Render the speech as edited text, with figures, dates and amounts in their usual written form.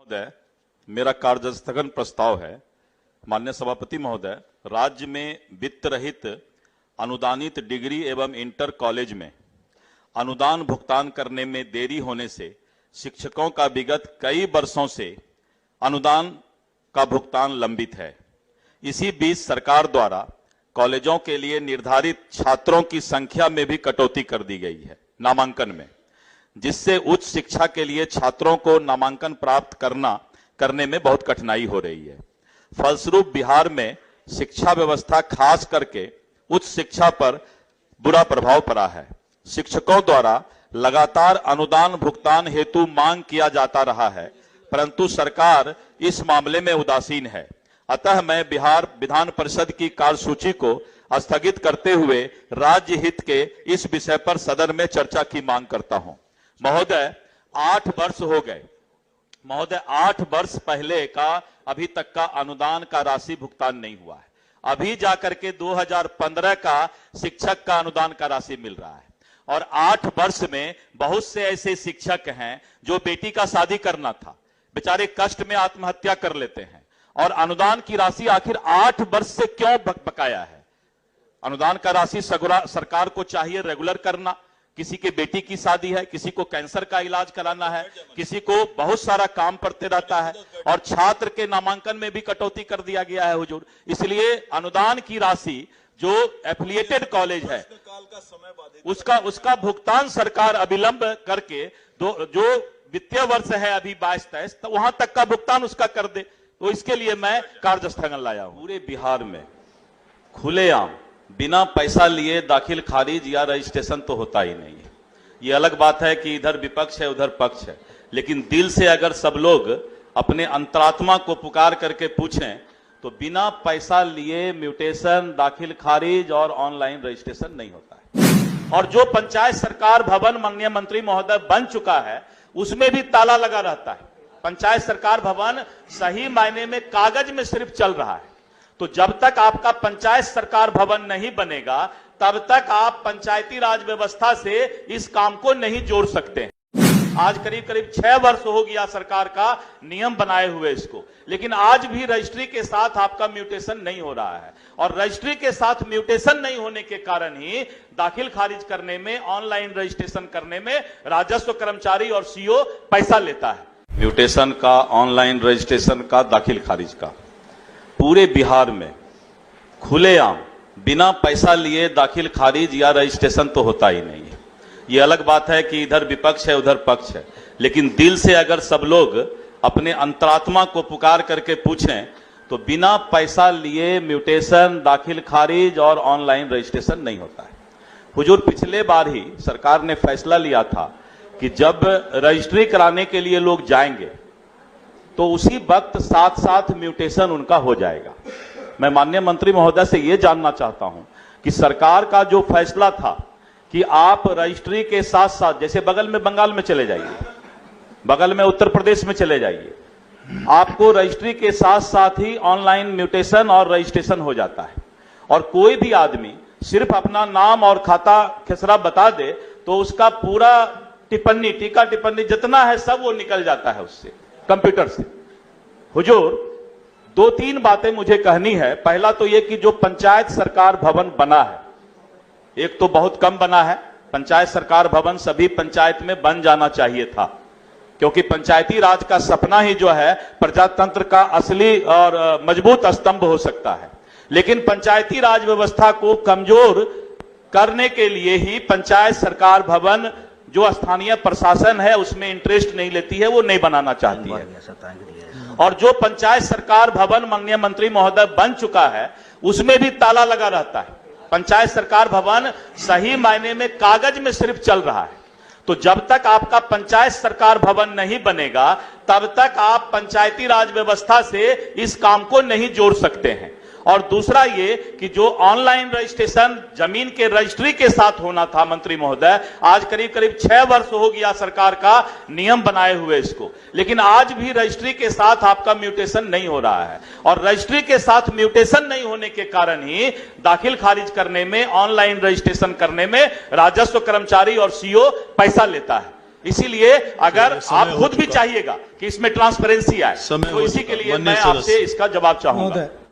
महोदय, मेरा कार्य स्थगन प्रस्ताव है। माननीय सभापति महोदय, राज्य में वित्त रहित अनुदानित डिग्री एवं इंटर कॉलेज में अनुदान भुगतान करने में देरी होने से शिक्षकों का विगत कई वर्षों से अनुदान का भुगतान लंबित है। इसी बीच सरकार द्वारा कॉलेजों के लिए निर्धारित छात्रों की संख्या में भी कटौती कर दी गई है नामांकन में, जिससे उच्च शिक्षा के लिए छात्रों को नामांकन प्राप्त करने में बहुत कठिनाई हो रही है। फलस्वरूप बिहार में शिक्षा व्यवस्था खास करके उच्च शिक्षा पर बुरा प्रभाव पड़ा है। शिक्षकों द्वारा लगातार अनुदान भुगतान हेतु मांग किया जाता रहा है, परंतु सरकार इस मामले में उदासीन है। अतः मैं बिहार विधान परिषद की कार्यसूची को स्थगित करते हुए राज्य हित के इस विषय पर सदन में चर्चा की मांग करता हूं। महोदय, 8 वर्ष हो गए। महोदय, 8 वर्ष पहले का अभी तक का अनुदान का राशि भुगतान नहीं हुआ है। अभी जाकर के 2015 का शिक्षक का अनुदान का राशि मिल रहा है और 8 वर्ष में बहुत से ऐसे शिक्षक हैं जो बेटी का शादी करना था, बेचारे कष्ट में आत्महत्या कर लेते हैं और अनुदान की राशि आखिर 8 वर्ष से क्यों बकाया है। अनुदान का राशि सरकार को चाहिए रेगुलर करना। किसी के बेटी की शादी है, किसी को कैंसर का इलाज कराना है, किसी को बहुत सारा काम पड़ते रहता है और छात्र के नामांकन में भी कटौती कर दिया गया है हुजूर। इसलिए अनुदान की राशि जो एफिलिएटेड कॉलेज है उसका भुगतान सरकार अविलंब करके जो वित्तीय वर्ष है अभी 22-23 तो वहां तक का भुगतान उसका कर दे। तो इसके लिए मैं कार्य स्थगन लाया हूं। पूरे बिहार में खुलेआम बिना पैसा लिए दाखिल खारिज या रजिस्ट्रेशन तो होता ही नहीं है। ये अलग बात है कि इधर विपक्ष है उधर पक्ष है, लेकिन दिल से अगर सब लोग अपने अंतरात्मा को पुकार करके पूछें तो बिना पैसा लिए म्यूटेशन, दाखिल खारिज और ऑनलाइन रजिस्ट्रेशन नहीं होता है। और जो पंचायत सरकार भवन माननीय मंत्री महोदय बन चुका है उसमें भी ताला लगा रहता है। पंचायत सरकार भवन सही मायने में कागज में सिर्फ चल रहा है। तो जब तक आपका पंचायत सरकार भवन नहीं बनेगा तब तक आप पंचायती राज व्यवस्था से इस काम को नहीं जोड़ सकते हैं। आज करीब 6 वर्ष हो गया सरकार का नियम बनाए हुए इसको, लेकिन आज भी रजिस्ट्री के साथ आपका म्यूटेशन नहीं हो रहा है और रजिस्ट्री के साथ म्यूटेशन नहीं होने के कारण ही दाखिल खारिज करने में, ऑनलाइन रजिस्ट्रेशन करने में राजस्व कर्मचारी और सीओ पैसा लेता है। म्यूटेशन का, ऑनलाइन रजिस्ट्रेशन का, दाखिल खारिज का पूरे बिहार में खुलेआम बिना पैसा लिए दाखिल खारिज या रजिस्ट्रेशन तो होता ही नहीं है। ये अलग बात है कि इधर विपक्ष है उधर पक्ष है, लेकिन दिल से अगर सब लोग अपने अंतरात्मा को पुकार करके पूछें तो बिना पैसा लिए म्यूटेशन, दाखिल खारिज और ऑनलाइन रजिस्ट्रेशन नहीं होता है। हुजूर, पिछले बार ही सरकार ने फैसला लिया था कि जब रजिस्ट्री कराने के लिए लोग जाएंगे तो उसी वक्त साथ साथ म्यूटेशन उनका हो जाएगा। मैं माननीय मंत्री महोदय से यह जानना चाहता हूं कि सरकार का जो फैसला था कि आप रजिस्ट्री के साथ साथ, जैसे बगल में बंगाल में चले जाइए, बगल में उत्तर प्रदेश में चले जाइए, आपको रजिस्ट्री के साथ साथ ही ऑनलाइन म्यूटेशन और रजिस्ट्रेशन हो जाता है और कोई भी आदमी सिर्फ अपना नाम और खाता खेसरा बता दे तो उसका पूरा टिप्पणी, टीका टिप्पणी जितना है सब वो निकल जाता है उससे, कंप्यूटर से। हुजूर, 2-3 बातें मुझे कहनी है। पहला तो ये कि जो पंचायत सरकार भवन बना है, एक तो बहुत कम बना है। पंचायत सरकार भवन सभी पंचायत में बन जाना चाहिए था, क्योंकि पंचायती राज का सपना ही जो है प्रजातंत्र का असली और मजबूत स्तंभ हो सकता है। लेकिन पंचायती राज व्यवस्था को कमजोर करने के लिए ही पंचायत सरकार भवन जो स्थानीय प्रशासन है उसमें इंटरेस्ट नहीं लेती है, वो नहीं बनाना चाहती है। और जो पंचायत सरकार भवन माननीय मंत्री महोदय बन चुका है उसमें भी ताला लगा रहता है। पंचायत सरकार भवन सही मायने में कागज में सिर्फ चल रहा है। तो जब तक आपका पंचायत सरकार भवन नहीं बनेगा तब तक आप पंचायती राज व्यवस्था से इस काम को नहीं जोड़ सकते हैं। और दूसरा ये कि जो ऑनलाइन रजिस्ट्रेशन जमीन के रजिस्ट्री के साथ होना था मंत्री महोदय, आज करीब 6 वर्ष हो गया सरकार का नियम बनाए हुए इसको, लेकिन आज भी रजिस्ट्री के साथ आपका म्यूटेशन नहीं हो रहा है और रजिस्ट्री के साथ म्यूटेशन नहीं होने के कारण ही दाखिल खारिज करने में, ऑनलाइन रजिस्ट्रेशन करने में राजस्व कर्मचारी और सीओ पैसा लेता है। इसीलिए अगर समय आप हो खुद भी चुका। चाहिएगा कि इसमें ट्रांसपेरेंसी आए, समय तो हो इसी के चुका। लिए माननीय मैं आपसे सदस्य। इसका जवाब चाहूंगा। महोदय